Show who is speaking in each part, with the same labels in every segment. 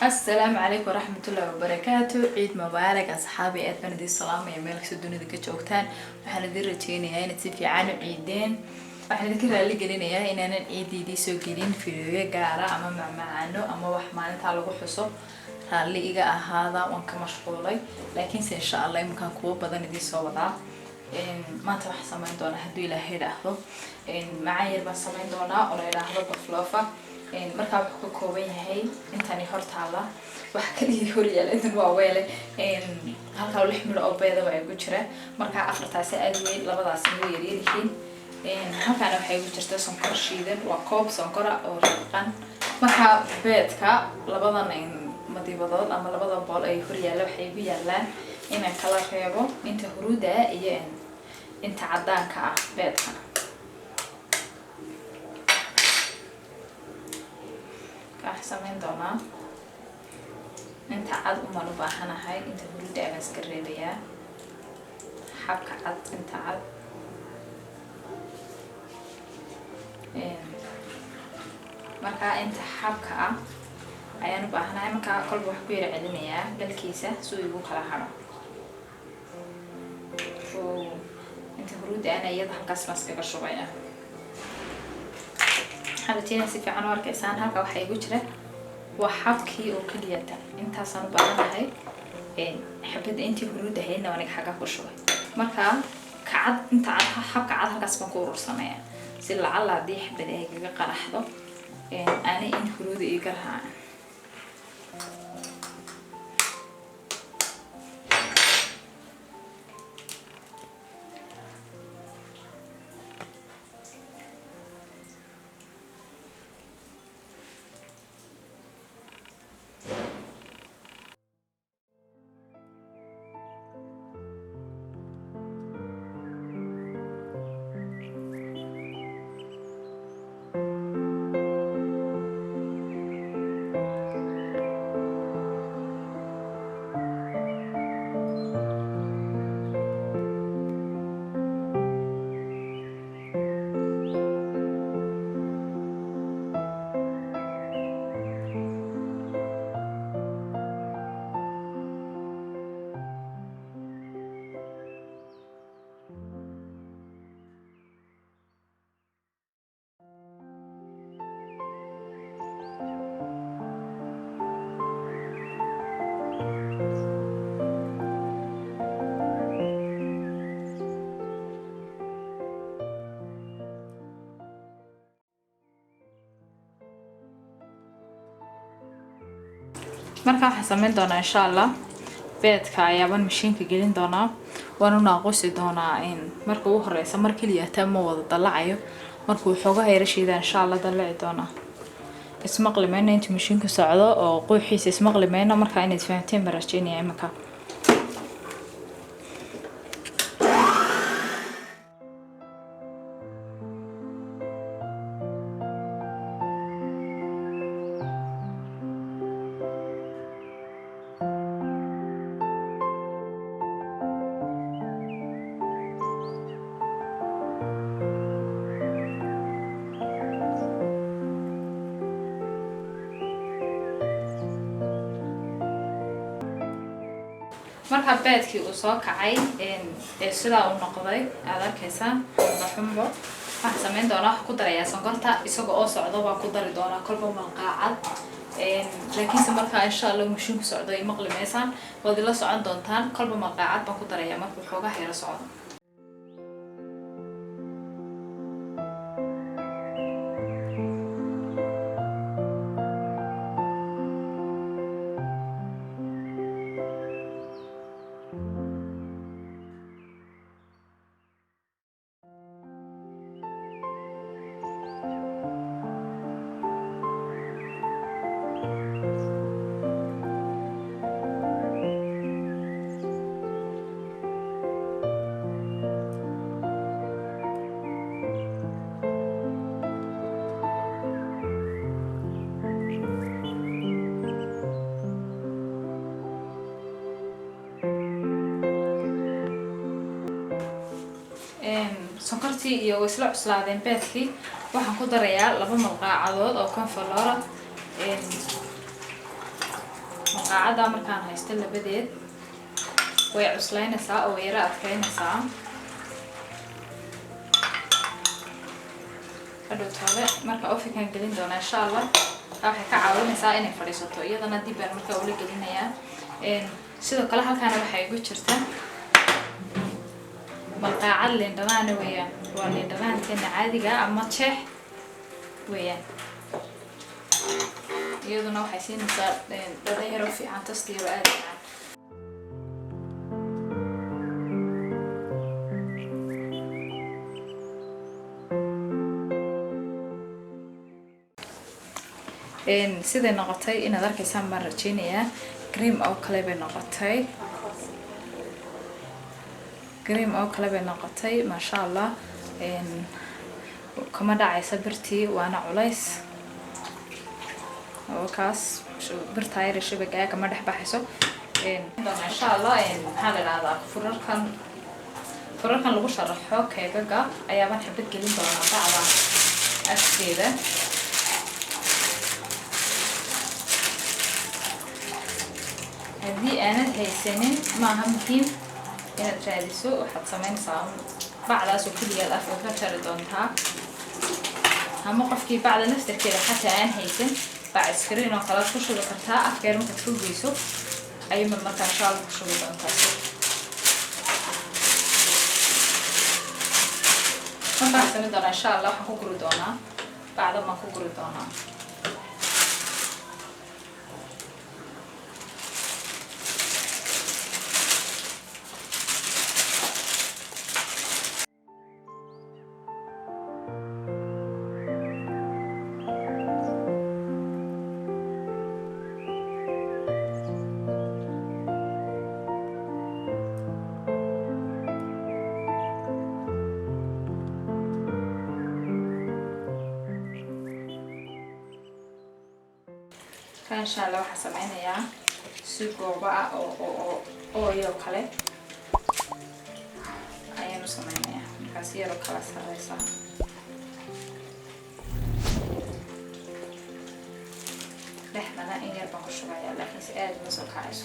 Speaker 1: السلام عليكم ورحمة الله وبركاته. عيد مبارك أصحابي، أتمنى السلام يا ملك سدوني ذيك جوكتان. وحنا دي روتيني هاي نتفي عانو عيدين. وحنا ذكر اللي قلنا يا إن أنا عيدي دي سوقين في جارة أما معانو أما وحمان تعلقوا حصو اللي إيجا هذا وانك مشغولي، لكن إن شاء الله يمكن كوب بدن دي صودا. ما تروح سمين دونا هدوي لهي لحظة. معايير بس سمين دونا ولا لحظة بفلافة. markaa wuxuu ka kooban yahay intani hortaala wax kaliya horiyaal intan waa weele halka 6 mil oo beeda way ku jira markaa afartaasi aad weyn labadaas way yar yihiin halkaana waxay ku jirtaa sonkor shiidan waa koob sonkora oo raqan markaa beedka labadan madiibadood ama labada bool ay horiyaal waxay ku yaalaan in kala reebo inta huruuda iyo inta cadaanka ah beedka سمين دونا انت عاد وما نباهنا هاي انت هولي بس قريبيا حبك عاد انت عاد marka inta xabka ah ayaan u baahanahay marka qalb wax ku yar celinayaa galkiisa soo igu kala haro oo inta huruuda ana iyada halkaas maskaga shubaya حالتين سيف عن ورك إنسان هكا وحيجو جرا وحبكي وكليته أنت صار بعدها هاي حبيت أنتي برودة هنا وأنا حاجة كشوي مركا كعد أنت عادها حبك عادها قسم كورو صنايع سيل على دي حبيت هيك قرحته أنا إن برودة يقرها marka waxaan sameyn doonaa insha Allah beedka ayaan mashiinka gelin doonaa waana naaqosi doonaa in marka uu horeysa mar kaliya tamo wada dalacayo markuu xogaha yarashiida insha Allah dalaci doonaa ismaqlimeena inta mashiinka socdo oo qooxiisa ismaqlimeena marka inaad fahanteen barasheenaya imaka marka beedkii uu soo kacay sida uu noqday aad arkaysan xumbo waxa sameyn doonaa ku daraya sonkorta isagoo oo socdo waa ku dari doonaa kolba malqaacad laakiin marka insha Allah mashiinku socdo ay maqlimeysaan wad la socon doontaan kolba malqaacad baan ku daraya markuu xoogaa yara socdo sonkortii iyo isla cuslaadeen beedkii waxaan ku darayaa 2 malqaacadood oo konfaloora qaacada markaan haysto labadeed way cuslaynaysaa oo yara adkaynaysaa hadhow tale marka ofikan gelin doona insha Allah waxay ka caawinaysaa inay fadhiisato iyadana dib baan markaa ula gelinayaa sidoo kale halkaan waxay ugu jirtaa malqaacad liin dhanaan weeyaan waa liin dhanaanteena caadiga ama jeex weeyaan iyaduna waxay siinaysaa dhadhan yar oo fiican tastiyo aad fiican siday noqotay inaad arkaysaan baan rajeynayaa cream oo kale bay noqotay maasha Allah kama dhacaysa birtii waana culays oo kaas birta yar shabaga kama dhex baxayso insha Allah maxaa la yiraahdaa furarkan lagu sharaxo keegaga ayaa baan xabad gelin doonaa bacda afkeeda haddii aanad haysanin maaha muhiim inaad raadiso waxaad samaynaysaa bacdaas oo keliyaad afka ka jari doontaa ama qofkii bacda naftarkeeda xataa aan haysan bac iskariin oo kale ku shubi kartaa afkeer markaad fogeyso ayuuma markaa insha Allah ku shubi doontaa markaan samayn doonaa insha Allah waxaan ku guri doonaa bacda maan ku guri doonaa إن شاء الله حسمعنا يا سكر بقى أو يو كله أيام سمعنا يا كسير وكلا سريسا لحنا إن يربح شوية لكن سأل نصل خايس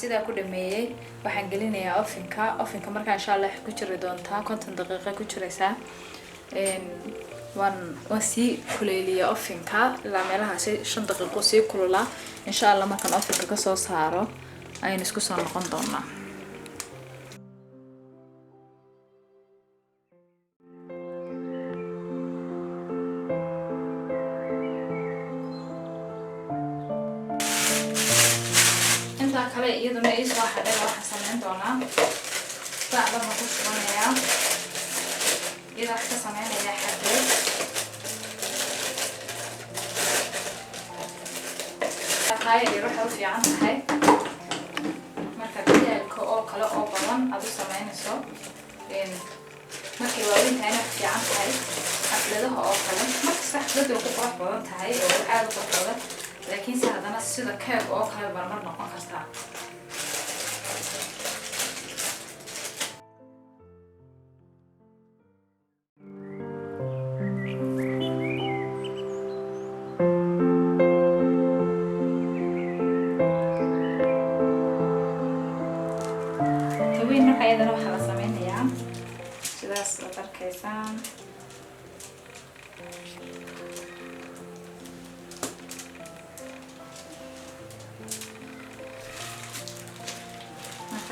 Speaker 1: sida ku dhameeyay waxaan gelinayaa ovenka marka insha Allah ku jiri doontaa 50 daqiiqo ku jiraysa waan si kuleeliya ovenka ilaa meelaha 5 daqiiqo si kulula insha Allah markaan ovenka ka soo saaro ayaan isku soo noqon doonaa kale iyaduna ay soo xadhay waxa sameyn doonaa bacda ma ku shubanaya iyada waxa sameynaya xadhay tahay waxa u fiican tahay marka diyaarka oo kale oo badan aad u sameynayso markii waa inta ay fiican tahay xafladaha oo kale marka xafladu ku qurux badan tahay oo aad u qurux badan laakiin saadana sida keeg oo kale barmar noqon kartaa tawin marka iyadana waxa la sameeyaa sidaas oo darkeysaan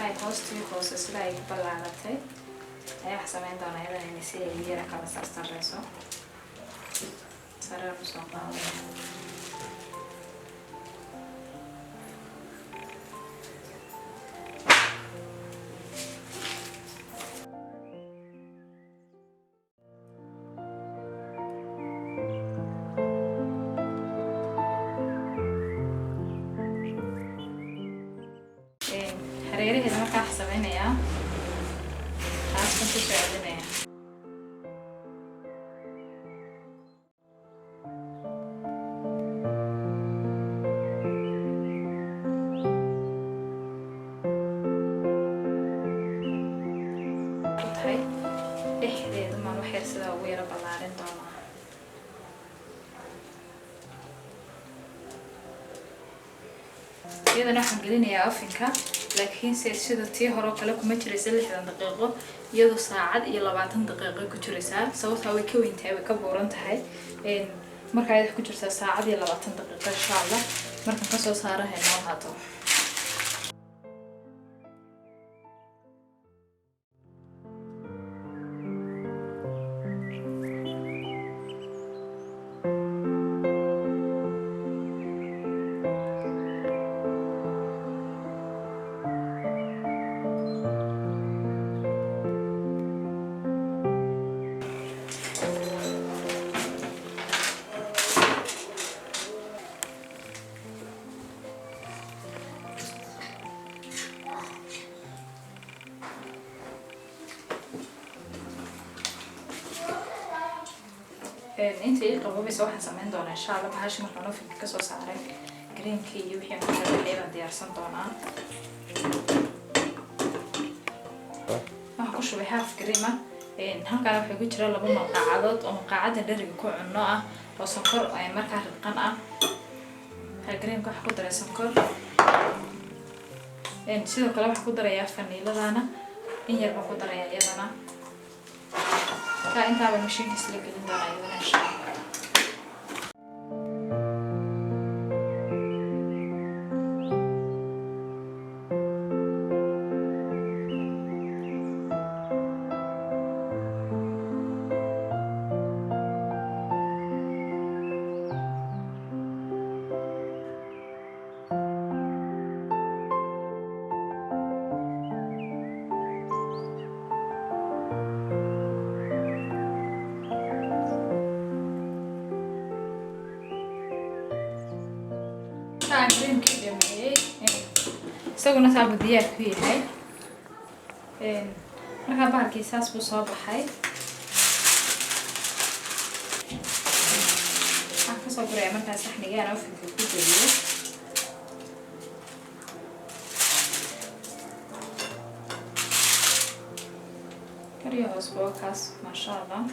Speaker 1: markay hoostii hoose sida ay ku ballaaratay ayaa wax samayn doonaa iyadana inay si ay yara kala saarayso sare u soo qaaday hareeraheeda markaa wax samaynayaa taaskan ku soo celinaya ku tahay dhexdeeda maan wax yar sidaa ugu yara ballaarin doonaa iyadana waxaan gelinayaa ofinka laakiin sida tii hore kale kuma jiraysa 60 daqiiqo iyadoo saacad iyo 20 daqiiqo ku jiraysaa sababtoo way ka weyn tahay way ka buuran tahay marka ay ku jirtaa saacad iyo 20 daqiiqo insha Allah markaan ka soo saarahayno haato inta ay qaboobeyso waxaan samayn doonaa insha Allah bahasha markaan ofinka ka soo saaray greenkii iyo wixii aan ka leeyahay diyaarsan doonaa waxaan ku shubay half cream halkaan waxa ku jira 2 maqaacadood oo maqaacada dheriga ku cunno ah oo sonkor ay markaa ridqan ah greenka waxa ku daray sonkor sidoo kale waxa ku daraya faniiladana in yar baan ku daraya iyadana انت عامل ماشين تسلك اللي انت عايزها ان شاء الله كريم كده معي سوينا صعب ديار فيه هاي مرحبا بالكيساس بصباحي كسو قرية مركز صحني أنا وفي الفيديو كريه أسبوع كاس ما شاء الله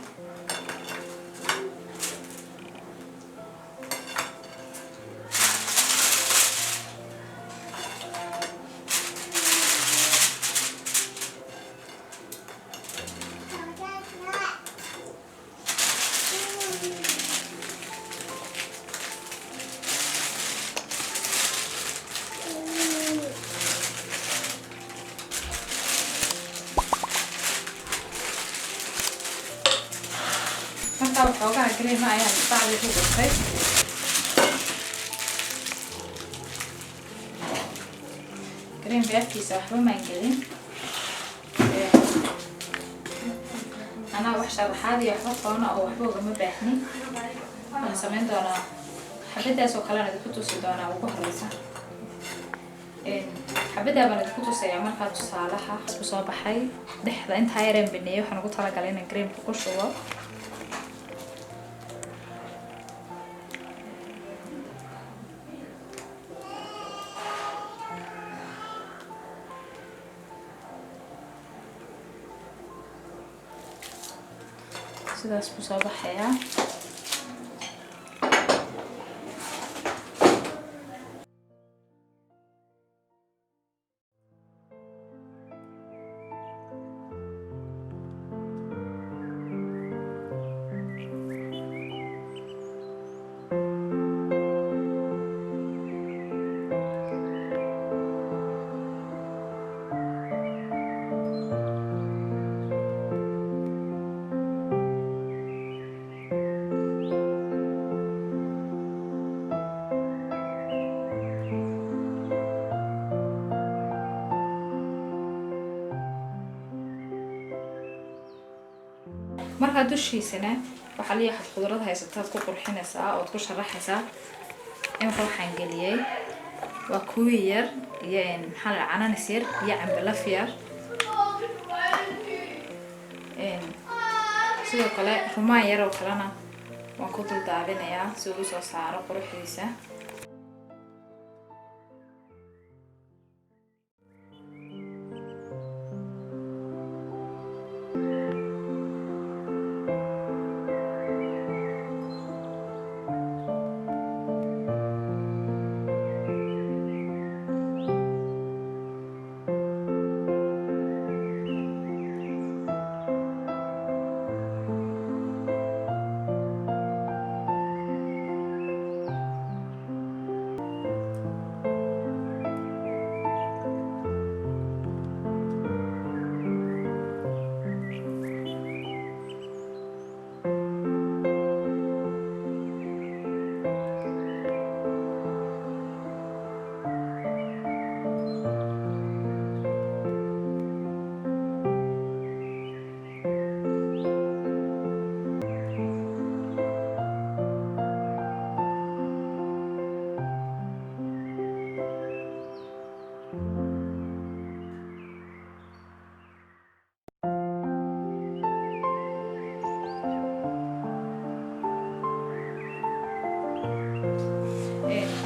Speaker 1: وحوقها كريمة يعني بعد يفوق الخيط كريم بيركيسة وحبا ما ينقلين أنا وحشة بحادي أحبا هنا أو وحبا وقم باحني أنا سمين دونا حبيت أسو خلانا دكتو سيدونا وبهريسة حبيت أبنا دكتو سيعمل خاتو صالحة بصوبة حي دحضة انت هايرين بنيه وحنا قلت لك علينا كريم بقشوة sidaas ku soo baxaya marka dushiisana waxa la yahay khudrad haysataa ku qurxinaysaa oo ku sharaxaysaa in waxaan galiyay waa kuwi yar iyo maxaa cananas yar iyo cambalaf yar sidoo kale rumaan yar oo kalena waan ku dul daadinayaa si uu soo saaro quruxdiisa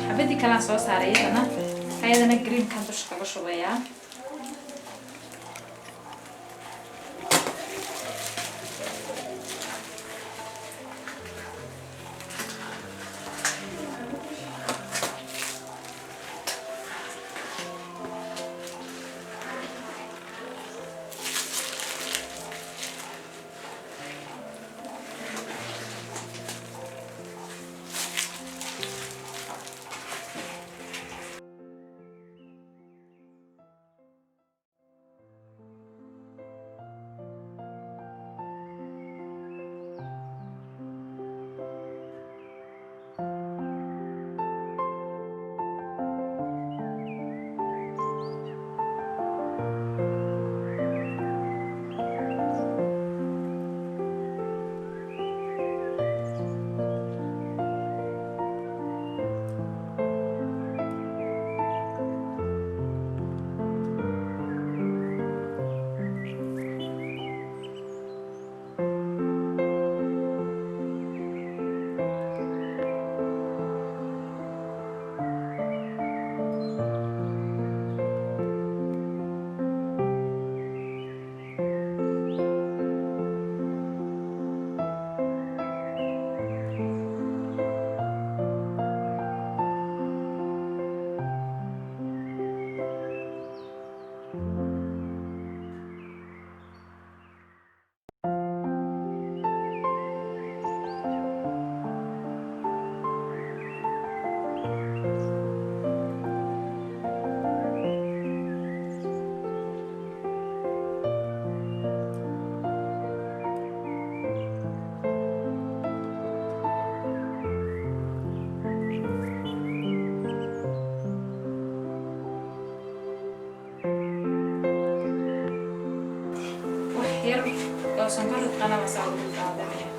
Speaker 1: حبيتي كلام صوص عليه أنا هذا أنا جرين كان تشكله شوية لو سنبرد أنا مساعد بالقادمية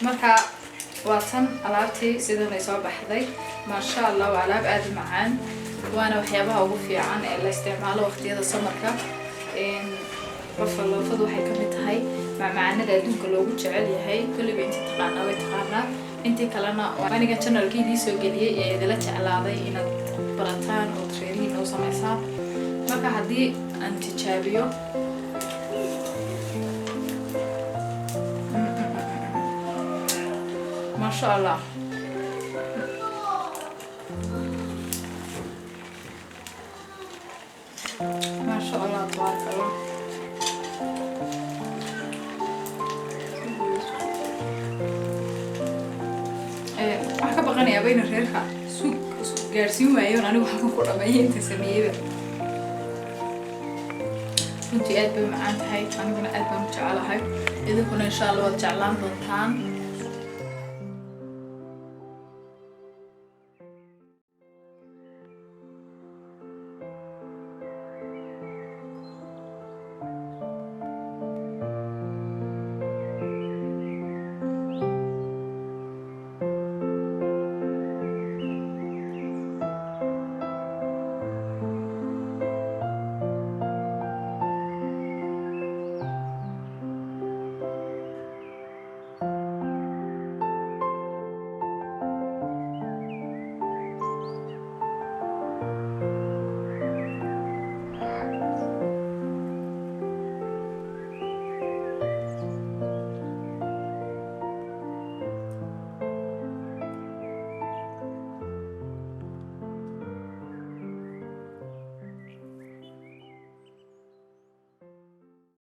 Speaker 1: marka waatan alaabtii sidan ay soo baxday ma sha Allah waa alaab aad u macaan waana waxyaabaha ugu fiican ee la isticmaalo waqtiyada samarka bafalofadu waxay ka mid tahay macmacaanada adduunka loogu jecel yahay kulliba intii taqaanaa way taqaanaa intii kalena aniga channelkeedii soo geliyay ee idila jeclaaday inaad barataan oo reerihiina u samaysaan marka haddii aan tijaabiyo ما شاء الله ما شاء الله تبارك الله waxaan ka baqanayaa bayna reerka suuq gaarsiin waayo anigu waxaan ku dhameeyay inta sameeyay runtii aad bay macaan tahay aniguna aad baan u jecelahay idinkuna insha Allah waad jeclaan doontaan